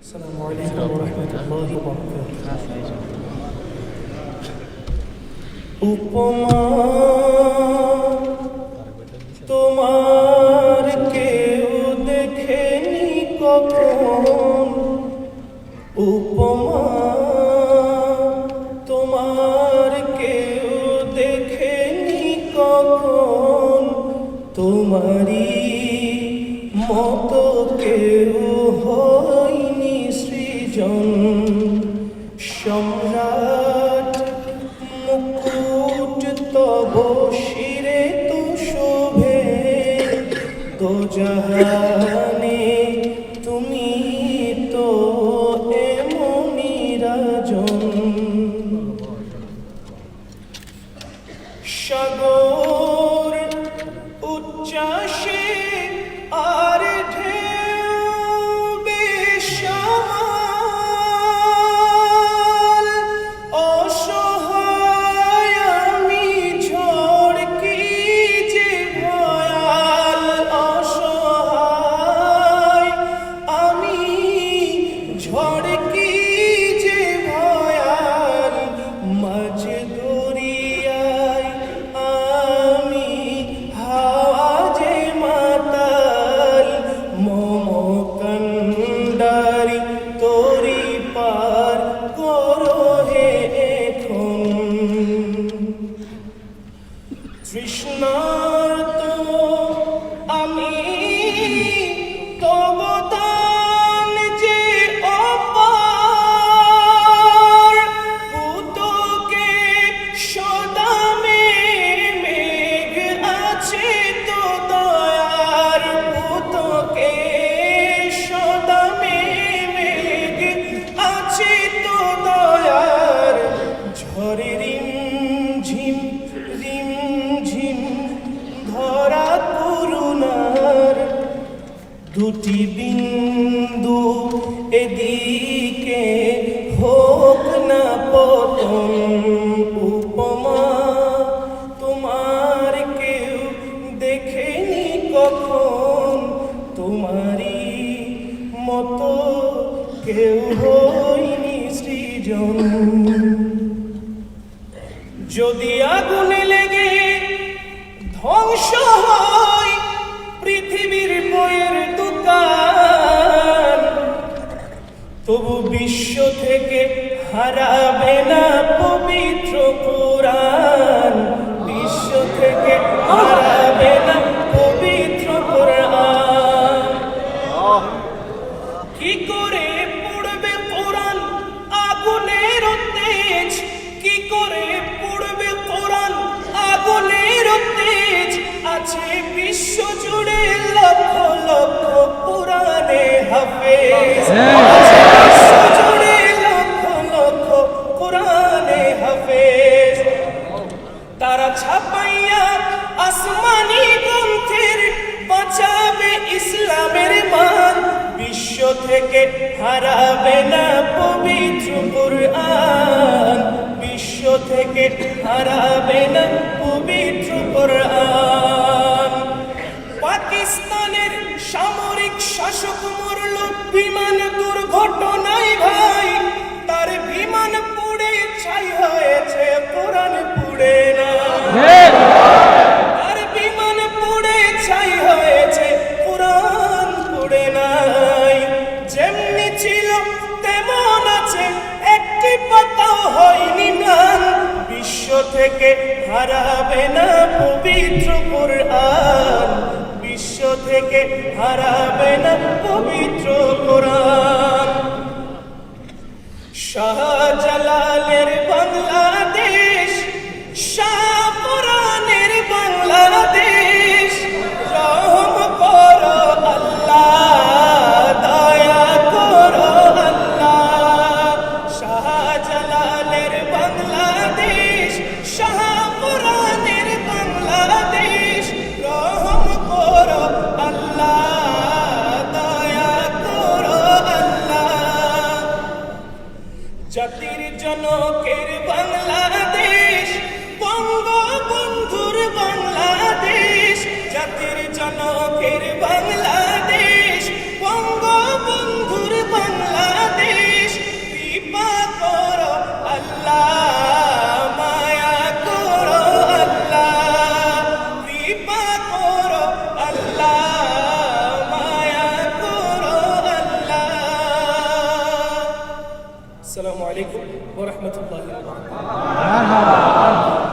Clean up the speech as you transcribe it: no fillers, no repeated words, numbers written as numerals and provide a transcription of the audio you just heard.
আসসালামু আলাইকুম ওয়া রাহমাতুল্লাহি ওয়া বারাকাতুহু। উপমা তোমার কেউ দেখেনি কখন, উপমা তোমার কেউ দেখেনি কখন, তোমারই মতো কেউ হয়নি সৃজন। সম্রাট মুকুট তব শিরে তো শোভে, দোজাহানে তুমি তো এমনি রাজন। সাগর উচ্চাসে আর ঢেউ বেসামাল, অসহায় আমি ঝড় কি যে ভয়াল, অসহায় আমি ঝড় কি যে ভয়াল। মাঝ দরিয়ায় আমি হাওয়া যে মাতাল, মম কান্ডারি তোরি পার করো হে এখন। তৃষ্ণার্ত আমি তব দান যে অপার, পুতকে সদামে মেঘ আছে তো দয়ার, পুতকে সদামে মেঘ আছে তো দয়ার। ঝরে রিমঝিম রিমঝিম ধরা করুণার, দুটি বিন্দু এদিকে হোক না পতন। উপমা তোমার কেউ দেখেনি কখন, তোমারই মতো কেউ হয়নি সৃজন। যদি আগুনে লেগে ধ্বংস হয় পৃথিবীর বইয়ের দোকান, তবু বিশ্ব থেকে হারাবে না পবিত্র কোরআন, বিশ্ব থেকে হারাবে না পবিত্র কোরআন। কি করে পড়বে কোরআন আগুনের তেজ, কি করে পড়বে কোরআন আগুনের তেজ। আছে বিশ্ব জুড়ে লক্ষ লক্ষ কোরআনে হাফেজ, আছে বিশ্ব জুড়ে লক্ষ লক্ষ কোরআনে হাফেজ। তারা ছাপাইয়া আসমানি গ্রন্থের বাঁচাবে ইসলামের মান, বিশ্ব থেকে হারাবে না পবিত্র কোরআন, বিশ্ব থেকে হারাবে না পবিত্র কোরআন। পাকিস্তানের সামরিক শাসক মরল বিমান দুর্ঘটনায় ভাই, তার বিমান পুড়ে ছাই হয়েছে, কোরআন পুড়ে না। তার বিমান পুড়ে ছাই হয়েছে, কোরআন পুড়ে নাই। যেমনি ছিল তেমন আছে, একটি পাতাও হয়নি ম্লান, বিশ্ব থেকে হারাবে না পবিত্র কোরআন, বিশ্ব থেকে হারাবে না পবিত্র কোরআন। শাহজালালের বাংলাদেশ, শাহপুরানের বাংলাদেশ, রহম করো আল্লাহ, দয়া করো আল্লাহ। শাহজালালের বাংলাদেশ, শাহপুরানের বাংলাদেশ, রহম করো আল্লাহ, দয়া করো আসসালামু আলাইকুম ওয়া রাহমাতুল্লাহি ওয়া বারাকাতুহু। মারহাবা।